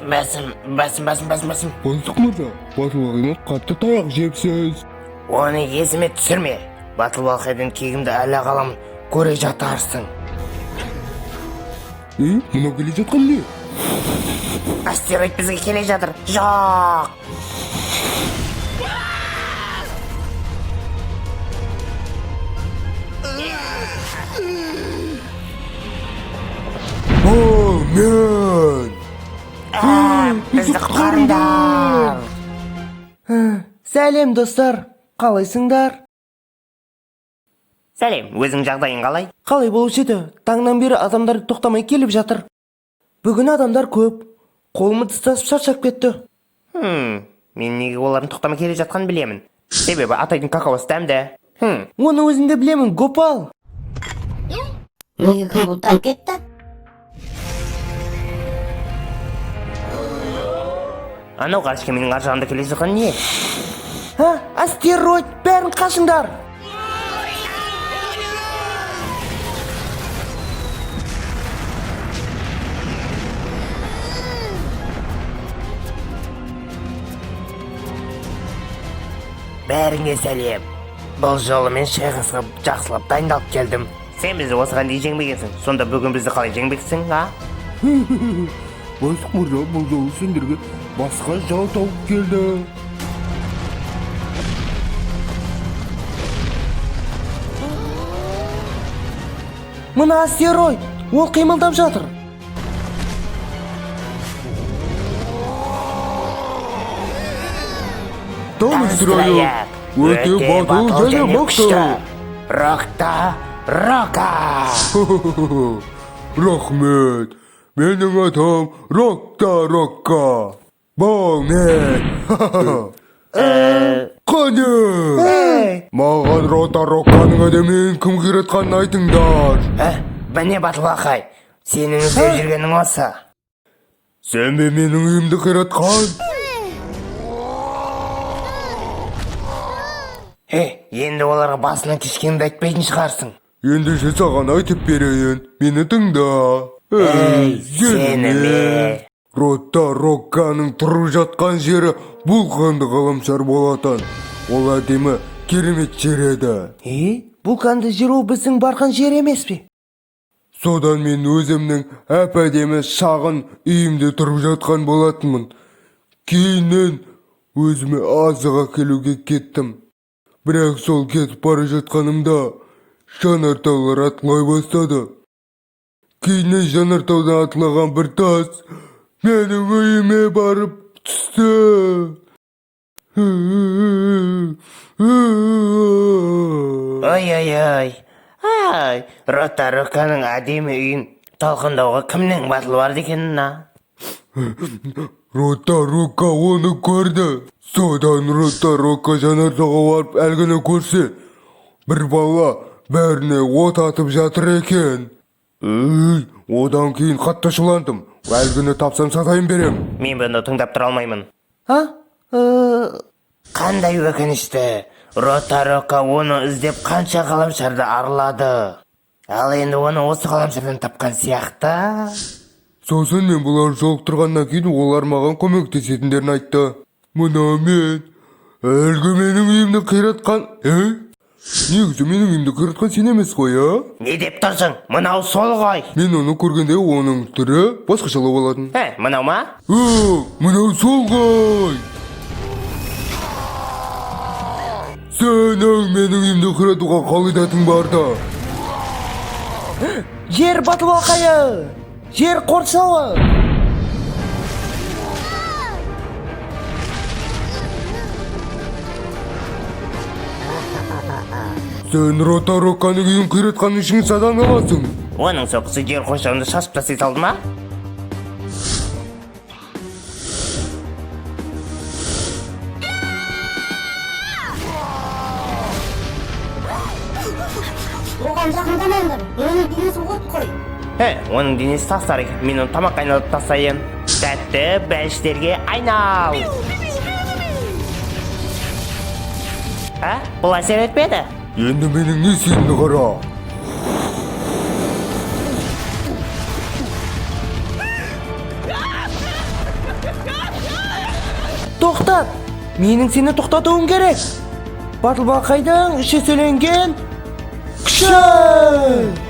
басым. Болдық мырза, батылбақайдан қатты таяқ жепсіз. Оны есіме түсірме. Батылбақайдан кегімді әлі қаламын, көре жатарсың. Мынау келе жатқан не? Астероид бізге келе жатыр. Жоқ! Мен! Бізді құтқарыңдар! Сәлем достар, қалайсыңдар? Сәлем, өзің жағдайың қалай? Қалай болушы еді? Таңнан бері адамдар тоқтамай келіп жатыр. Бүгін адамдар көп, қолымы тыстасып шаршап кетті. Мен неге олардың тоқтамай келе жатқанын білемін. Себебі атайдың какаосы дәмді. Оны өзіңде білемін, Гопал. Неге көбілтан кетті? Анау ғарышқа менің ар жағында келе жатқан не? Астероид, бәрін қашыңдар! Бәріңе сәлем. Бұл жолы мен шығысқа жақсылап дайындалып келдім. Сен бізді осыған дейін жеңбегенсің. Сонда бүгін бізді қалай жеңбексің, а? Бастық мырза, бұл жолы сендерге басқа жау тауып келді. Мына астероид, ол қимылдап жатыр. Таныстырайық, өте батыл және мықты. Рока! Рахмет, менің атам Рока. Бұл мен. Қане! Маған Роканың әдемін кім қиратқанын айтыңдар. Бәне Батылбақай, сенің іздеп жүргенің осы. Сен бе менің үйімді қиратқан? Енді оларға басынан кешкенді айтпайтын шығарсың. Ендеше саған айтып берейін, мені тыңда. Сені ме? Роканың тұрып жатқан жері вулканды ғаламшар болатын. Ол әдемі керемет жер еді. Вулканды жер ол біздің барған жер емес пе? Содан мен өзімнің әп-әдемі шағын үйімде тұрып жатқан болатынмын. Кейіннен өзіме азыға келуге кеттім. Бірақ сол кетіп бара жатқанымда жанартаулар атылай бастады. Кейіннен жанартаудан атылаған бір тас менің үйіме барып түсті. Ой, Роканың әдемі үйін талқындауға кімнің батылы бар екенін? Рока оны көрді. Содан Рока жанартауға барып әлгіні көрсе, бір бала бәріне от атып жатыр екен. Одан кейін қатты ашуландым. Әлгіні тапсам сатайын берем. Мен бұны тыңдап тұра алмаймын. Қандай өкінішті. Рока оны іздеп қанша ғаламшарды арылады. Ал енді оны осы ғаламшардан тапқан сияқты. Сосын мен бұлар жолықтырғаннан кейін олар маған көмектесетіндерін айтты. Мұна мен, әлгі менің үйімді қиратқан, Негізі менің үйімді қиратқан сен емес қой, Не деп тұрсың? Мынау сол ғой. Мен оны көргенде оның түрі басқашалау болатын. Мынау ма? Мынау сол ғой. Сенің менің үйімді қиратуға қалидатың барды. Жер Батылбақайы! Жер қоршауы! Сен Роканың үйін қиратқанның үшін садан аласың. Оның соқысы жер қоршауында шашып тастай салды ма? Оған жақындамаңдар, оның денесі от қой. Оның денесі тастар екен, мен оны тамақ айналып тастайын. Тәтті бәліштерге айнал. Бұл әсер етпеді? Енді менің не сенді қара. тоқтат, менің сені тоқтатуым керек. Батыл бақайдың іші сөленген күші.